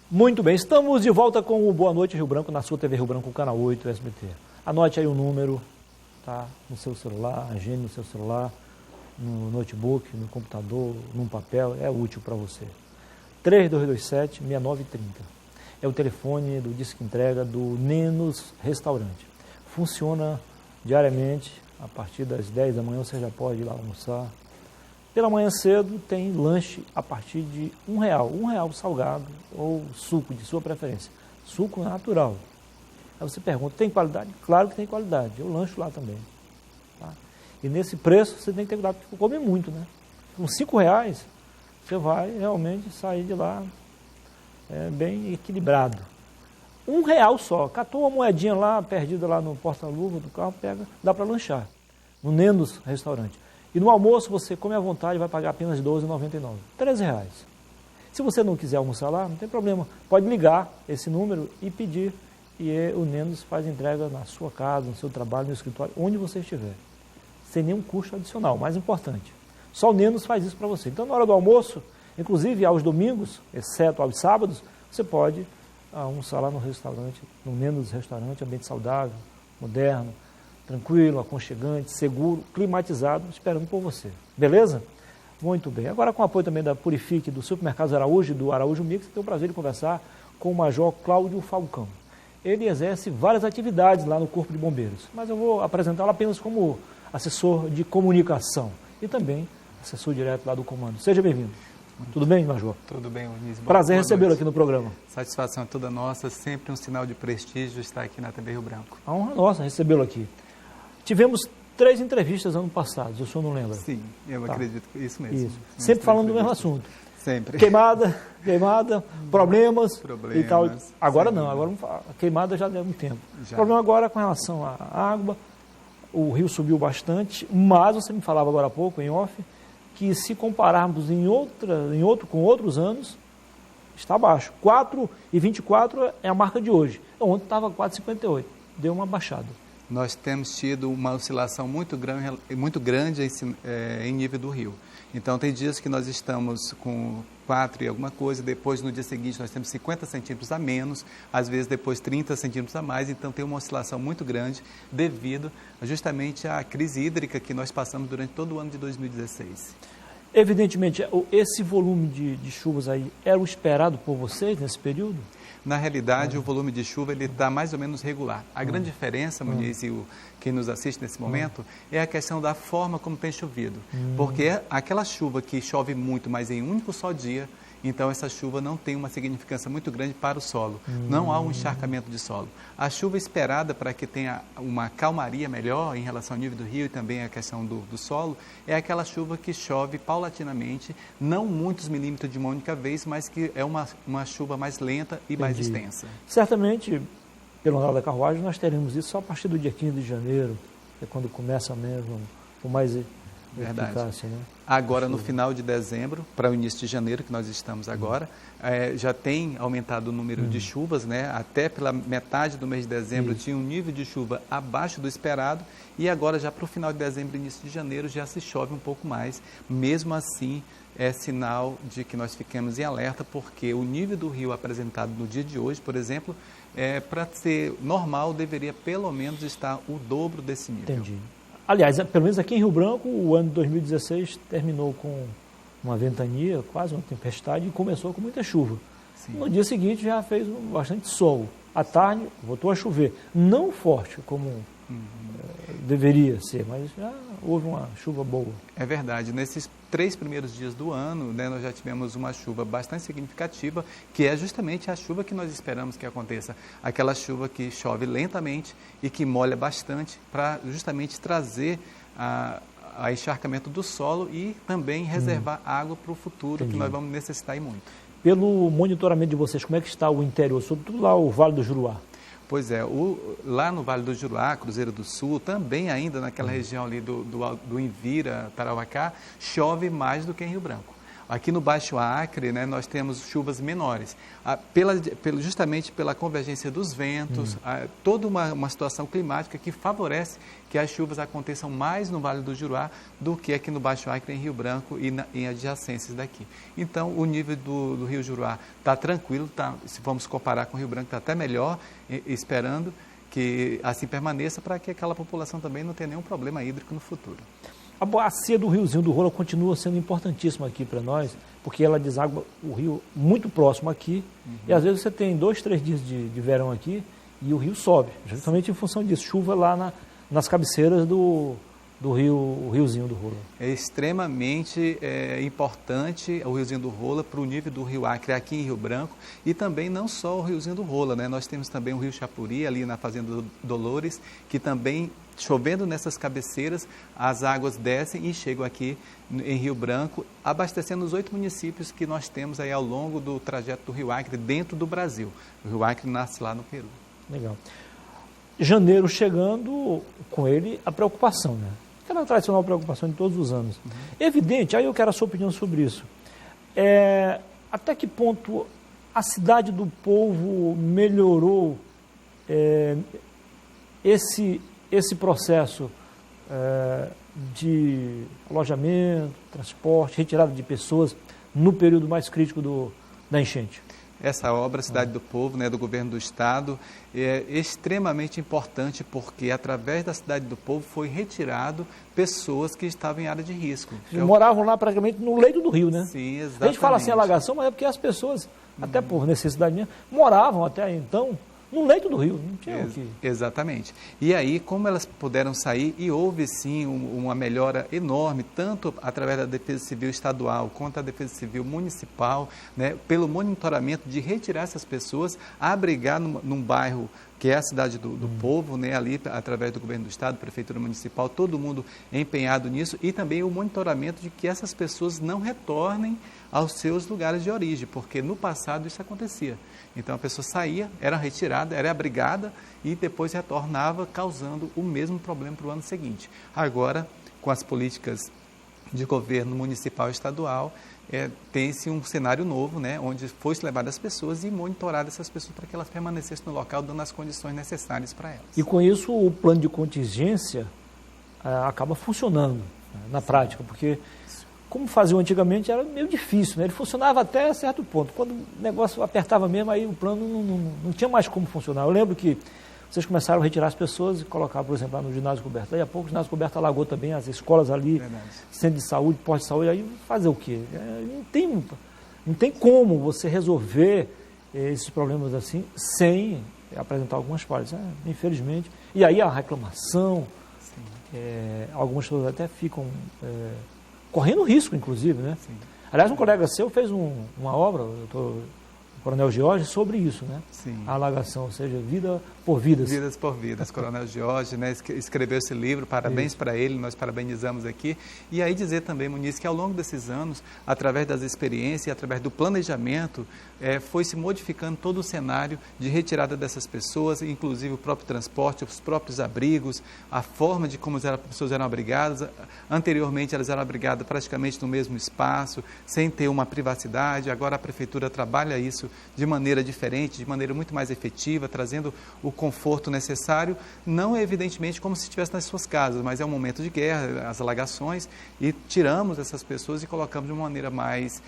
Muito bem, estamos de volta com o Boa Noite Rio Branco, na sua TV Rio Branco, canal 8 SBT. Anote aí o número, tá? No seu celular, agende no seu celular, no notebook, no computador, num papel, é útil para você. 3227-6930. É o telefone do Disque Entrega do Nenos Restaurante. Funciona diariamente, a partir das 10 da manhã você já pode ir lá almoçar. Pela manhã cedo tem lanche a partir de R$1, R$1 salgado ou suco de sua preferência. Suco natural. Aí você pergunta, tem qualidade? Claro que tem qualidade, eu lancho lá também. Tá? E nesse preço você tem que ter cuidado, porque come muito, né? Com R$5 você vai realmente sair de lá bem equilibrado. R$1 só, catou uma moedinha lá, perdida lá no porta-luva do carro, pega, dá para lanchar. No Nenos Restaurante. E no almoço você come à vontade, vai pagar apenas R$12,99. R$13. Se você não quiser almoçar lá, não tem problema. Pode ligar esse número e pedir. E o Nenos faz entrega na sua casa, no seu trabalho, no escritório, onde você estiver. Sem nenhum custo adicional, mais importante. Só o Nenos faz isso para você. Então, na hora do almoço, inclusive aos domingos, exceto aos sábados, você pode almoçar lá no restaurante, no Nenos Restaurante, ambiente saudável, moderno, tranquilo, aconchegante, seguro, climatizado, esperando por você. Beleza? Muito bem. Agora, com o apoio também da Purifique, do Supermercados Araújo e do Araújo Mix, tenho o prazer de conversar com o Major Cláudio Falcão. Ele exerce várias atividades lá no Corpo de Bombeiros, mas eu vou apresentá-lo apenas como assessor de comunicação e também assessor direto lá do comando. Seja bem-vindo. Tudo bem, Major? Tudo bem, Unísio. Prazer recebê-lo aqui no programa. Satisfação é toda nossa, sempre um sinal de prestígio estar aqui na TV Rio Branco. A honra nossa recebê-lo aqui. Tivemos 3 entrevistas ano passado, o senhor não lembra? Sim, eu acredito que isso mesmo. Isso. Sempre falando do mesmo assunto. Sempre. Queimada, problemas e tal. Agora sempre. não, agora a queimada já deu um tempo. Já. O problema agora é com relação à água, o rio subiu bastante, mas você me falava agora há pouco, em off, que se compararmos com outros anos, está baixo. 4,24 é a marca de hoje. Ontem estava 4,58, deu uma baixada. Nós temos tido uma oscilação muito grande em nível do rio. Então, tem dias que nós estamos com 4 e alguma coisa, depois no dia seguinte nós temos 50 centímetros a menos, às vezes depois 30 centímetros a mais, então tem uma oscilação muito grande devido justamente à crise hídrica que nós passamos durante todo o ano de 2016. Evidentemente, esse volume de chuvas aí era o esperado por vocês nesse período? Na realidade, o volume de chuva ele está mais ou menos regular. A grande diferença, Muniz, e quem nos assiste nesse momento, é a questão da forma como tem chovido. Porque aquela chuva que chove muito, mas em um único só dia, então essa chuva não tem uma significância muito grande para o solo. Não há um encharcamento de solo. A chuva esperada para que tenha uma calmaria melhor em relação ao nível do rio e também a questão do solo, é aquela chuva que chove paulatinamente, não muitos milímetros de uma única vez, mas que é uma chuva mais lenta e mais extensa. Certamente, pelo lado da carruagem, nós teremos isso só a partir do dia 15 de janeiro, que é quando começa mesmo com mais eficácia, né? Agora, no final de dezembro, para o início de janeiro, que nós estamos agora, já tem aumentado o número de chuvas, né? Até pela metade do mês de dezembro tinha um nível de chuva abaixo do esperado e agora já para o final de dezembro e início de janeiro já se chove um pouco mais. Mesmo assim, é sinal de que nós fiquemos em alerta, porque o nível do rio apresentado no dia de hoje, por exemplo, para ser normal, deveria pelo menos estar o dobro desse nível. Entendi. Aliás, pelo menos aqui em Rio Branco, o ano de 2016 terminou com uma ventania, quase uma tempestade, e começou com muita chuva. Sim. No dia seguinte já fez bastante sol. À tarde voltou a chover. Não forte como deveria ser, mas já houve uma chuva boa. É verdade. Nesses 3 primeiros dias do ano, né, nós já tivemos uma chuva bastante significativa, que é justamente a chuva que nós esperamos que aconteça. Aquela chuva que chove lentamente e que molha bastante para justamente trazer a encharcamento do solo e também reservar água para o futuro, que nós vamos necessitar muito. Pelo monitoramento de vocês, como é que está o interior, sobretudo lá o Vale do Juruá? Pois é, lá no Vale do Juruá, Cruzeiro do Sul, também ainda naquela região ali do Envira, Tarauacá, chove mais do que em Rio Branco. Aqui no Baixo Acre, né, nós temos chuvas menores, justamente pela convergência dos ventos, toda uma situação climática que favorece que as chuvas aconteçam mais no Vale do Juruá do que aqui no Baixo Acre, em Rio Branco e em adjacências daqui. Então, o nível do Rio Juruá está tranquilo, se vamos comparar com o Rio Branco, está até melhor, esperando que assim permaneça para que aquela população também não tenha nenhum problema hídrico no futuro. A bacia do Riozinho do Rola continua sendo importantíssima aqui para nós, porque ela deságua o rio muito próximo aqui, e às vezes você tem 2, 3 dias de verão aqui e o rio sobe, justamente em função disso, chuva lá nas cabeceiras do Riozinho do Rola. É extremamente importante o Riozinho do Rola para o nível do Rio Acre aqui em Rio Branco, e também não só o Riozinho do Rola, né? Nós temos também o Rio Chapuri ali na Fazenda Dolores, que também, chovendo nessas cabeceiras, as águas descem e chegam aqui em Rio Branco, abastecendo os 8 municípios que nós temos aí ao longo do trajeto do Rio Acre dentro do Brasil. O Rio Acre nasce lá no Peru. Legal. Janeiro chegando, com ele a preocupação, né? Aquela tradicional preocupação de todos os anos. Evidente, aí eu quero a sua opinião sobre isso. Até que ponto a Cidade do Povo melhorou esse processo de alojamento, transporte, retirada de pessoas no período mais crítico da enchente? Essa obra, Cidade do Povo, né, do governo do estado, é extremamente importante porque através da Cidade do Povo foi retirado pessoas que estavam em área de risco. Moravam lá praticamente no leito do rio, né? Sim, exatamente. A gente fala assim alagação, mas é porque as pessoas, até por necessidade mesmo, moravam até então no leito do rio, não tinha o que... Exatamente. E aí, como elas puderam sair, e houve sim uma melhora enorme, tanto através da Defesa Civil Estadual quanto da Defesa Civil Municipal, né, pelo monitoramento de retirar essas pessoas, abrigar num bairro que é a Cidade do Povo, né, ali através do governo do estado, prefeitura municipal, todo mundo empenhado nisso, e também o monitoramento de que essas pessoas não retornem aos seus lugares de origem, porque no passado isso acontecia. Então a pessoa saía, era retirada, era abrigada e depois retornava, causando o mesmo problema para o ano seguinte. Agora, com as políticas de governo municipal e estadual, tem-se um cenário novo, né, onde foi-se levado as pessoas e monitorado essas pessoas para que elas permanecessem no local, dando as condições necessárias para elas. E com isso o plano de contingência acaba funcionando, né, na prática, porque como faziam antigamente era meio difícil, né? Ele funcionava até certo ponto. Quando o negócio apertava mesmo, aí o plano não tinha mais como funcionar. Eu lembro que vocês começaram a retirar as pessoas e colocar, por exemplo, lá no ginásio coberto. Daí a pouco o ginásio coberto alagou também, as escolas ali, centro de saúde, posto de saúde, aí fazer o quê? Não tem como você resolver esses problemas assim sem apresentar algumas falhas, infelizmente. E aí a reclamação, algumas pessoas até ficam correndo risco, inclusive, né? Sim. Aliás, um colega seu fez uma obra, o Coronel Jorge, sobre isso, né? Sim. A alagação, ou seja, vida por vidas. Vidas por vidas. Coronel Jorge, né, escreveu esse livro, parabéns para ele, nós parabenizamos aqui. E aí dizer também, Muniz, que ao longo desses anos, através das experiências e através do planejamento, foi se modificando todo o cenário de retirada dessas pessoas, inclusive o próprio transporte, os próprios abrigos, a forma de como as pessoas eram abrigadas. Anteriormente elas eram abrigadas praticamente no mesmo espaço, sem ter uma privacidade. Agora a prefeitura trabalha isso de maneira diferente, de maneira muito mais efetiva, trazendo o conforto necessário, não evidentemente como se estivesse nas suas casas, mas é um momento de guerra, as alagações, e tiramos essas pessoas e colocamos de uma maneira mais,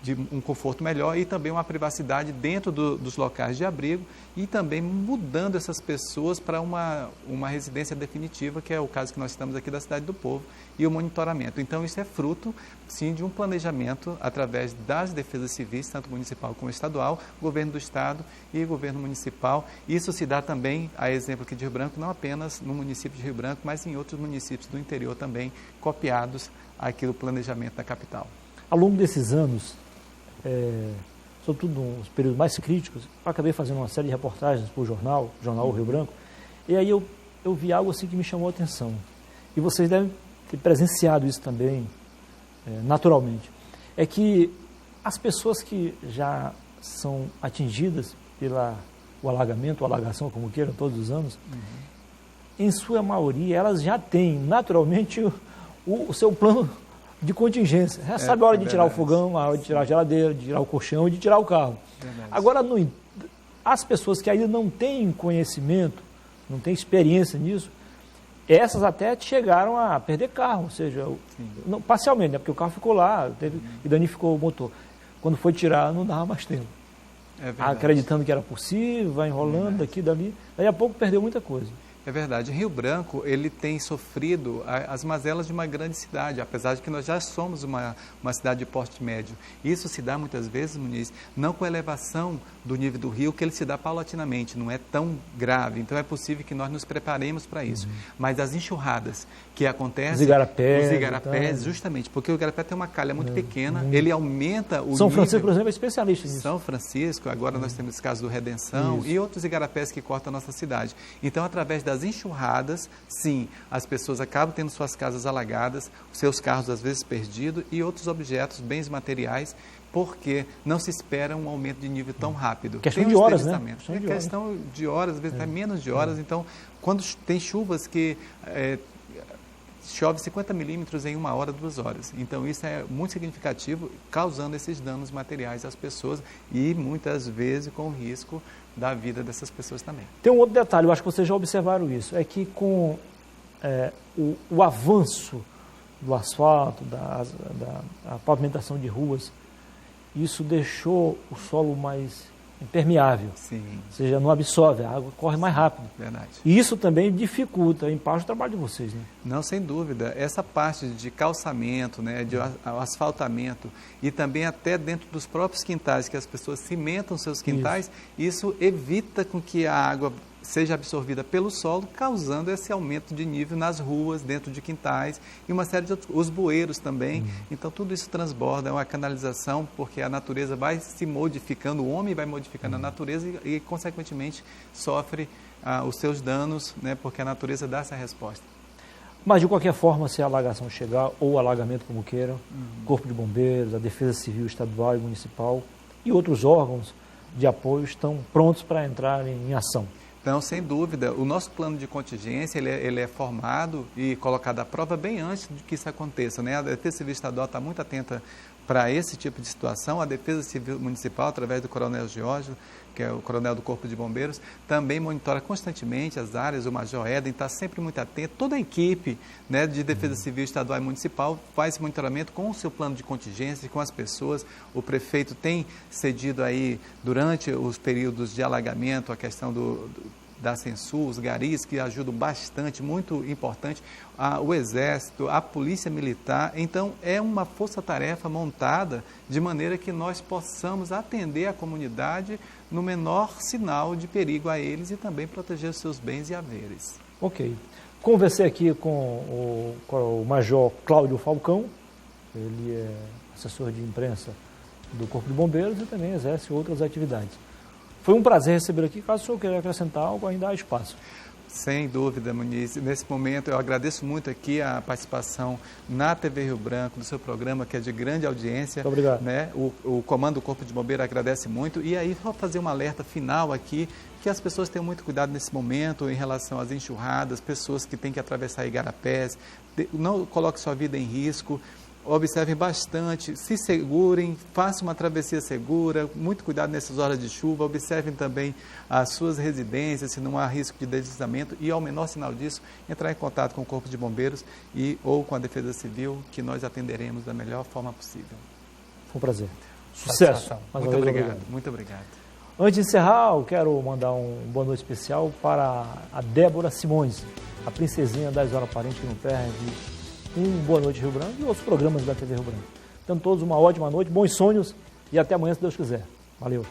de um conforto melhor e também uma privacidade dentro dos locais de abrigo e também mudando essas pessoas para uma residência definitiva, que é o caso que nós estamos aqui da Cidade do Povo, e o monitoramento. Então isso é fruto, sim, de um planejamento através das defesas civis, tanto municipal como estadual, governo do estado e governo municipal. Isso se dá também, a exemplo aqui de Rio Branco, não apenas no município de Rio Branco, mas em outros municípios do interior também, copiados aqui do planejamento da capital. Ao longo desses anos, sobretudo nos períodos mais críticos, eu acabei fazendo uma série de reportagens para o jornal Rio Branco, e aí eu vi algo assim que me chamou a atenção. E vocês devem ter presenciado isso também, naturalmente. É que as pessoas que já são atingidas pelo alagamento, ou alagação, como queiram, todos os anos, em sua maioria, elas já têm naturalmente o seu plano de contingência. Já sabe a hora de tirar o fogão, a hora de tirar a geladeira, de tirar o colchão e de tirar o carro. Verdade. Agora, as pessoas que ainda não têm conhecimento, não têm experiência nisso, essas até chegaram a perder carro, ou seja, não, parcialmente, né, porque o carro ficou lá e danificou o motor. Quando foi tirar, não dava mais tempo. Acreditando que era possível, vai enrolando daqui e dali, daí a pouco perdeu muita coisa. É verdade. Rio Branco, ele tem sofrido as mazelas de uma grande cidade, apesar de que nós já somos uma cidade de porte médio. Isso se dá muitas vezes, Muniz, não com a elevação do nível do rio, que ele se dá paulatinamente, não é tão grave. Então é possível que nós nos preparemos para isso. Mas as enxurradas que acontecem... Os igarapés, justamente, porque o igarapé tem uma calha muito pequena, ele aumenta o São Francisco, por exemplo, é especialista nisso. São Francisco, agora nós temos esse caso do Redenção e outros igarapés que cortam a nossa cidade. Então, através das enxurradas, sim, as pessoas acabam tendo suas casas alagadas, seus carros às vezes perdidos e outros objetos, bens materiais, porque não se espera um aumento de nível tão rápido. Questão de horas, né? Questão de horas, às vezes até menos de horas. Então, quando tem chuvas que chove 50 milímetros em 1 hora, 2 horas. Então, isso é muito significativo, causando esses danos materiais às pessoas e, muitas vezes, com o risco da vida dessas pessoas também. Tem um outro detalhe, eu acho que vocês já observaram isso, é que com o avanço do asfalto, da pavimentação de ruas, isso deixou o solo mais impermeável. Sim. Ou seja, não absorve, a água corre mais rápido. Verdade. E isso também dificulta, em parte, o trabalho de vocês, né? Não, sem dúvida. Essa parte de calçamento, né, de asfaltamento e também até dentro dos próprios quintais, que as pessoas cimentam seus quintais, isso evita com que a água seja absorvida pelo solo, causando esse aumento de nível nas ruas, dentro de quintais e uma série de outros, os bueiros também. Então, tudo isso transborda, é uma canalização, porque a natureza vai se modificando, o homem vai modificando a natureza e consequentemente, sofre os seus danos, né, porque a natureza dá essa resposta. Mas, de qualquer forma, se a alagação chegar, ou alagamento como queiram, Corpo de Bombeiros, a Defesa Civil Estadual e Municipal e outros órgãos de apoio estão prontos para entrar em ação. Então, sem dúvida, o nosso plano de contingência ele é formado e colocado à prova bem antes de que isso aconteça, né? A Defesa Civil Estadual está muito atenta para esse tipo de situação. A Defesa Civil Municipal, através do Coronel Giorgio, que é o coronel do Corpo de Bombeiros, também monitora constantemente as áreas. O Major Éden está sempre muito atento. Toda a equipe, né, de Defesa Civil Estadual e Municipal faz esse monitoramento com o seu plano de contingência, com as pessoas. O prefeito tem cedido aí, durante os períodos de alagamento, a questão da Censul, os garis, que ajudam bastante, muito importante, o Exército, a Polícia Militar. Então, é uma força-tarefa montada de maneira que nós possamos atender a comunidade no menor sinal de perigo a eles e também proteger os seus bens e haveres. Ok. Conversei aqui com o Major Cláudio Falcão, ele é assessor de imprensa do Corpo de Bombeiros e também exerce outras atividades. Foi um prazer receber aqui. Caso o senhor queira acrescentar algo, ainda há espaço. Sem dúvida, Muniz. Nesse momento, eu agradeço muito aqui a participação na TV Rio Branco, do seu programa, que é de grande audiência. Muito obrigado. Né? O Comando do Corpo de Bombeiro agradece muito. E aí, só fazer um alerta final aqui, que as pessoas tenham muito cuidado nesse momento em relação às enxurradas, pessoas que têm que atravessar igarapés, não coloque sua vida em risco. Observem bastante, se segurem, façam uma travessia segura, muito cuidado nessas horas de chuva, observem também as suas residências, se não há risco de deslizamento e, ao menor sinal disso, entrar em contato com o Corpo de Bombeiros ou com a Defesa Civil, que nós atenderemos da melhor forma possível. Foi um prazer. Sucesso. Muito obrigado. Muito obrigado. Antes de encerrar, eu quero mandar uma boa noite especial para a Débora Simões, a princesinha das horas parentes que não perde. Boa Noite Rio Branco e outros programas da TV Rio Branco. Então, todos uma ótima noite, bons sonhos e até amanhã, se Deus quiser. Valeu!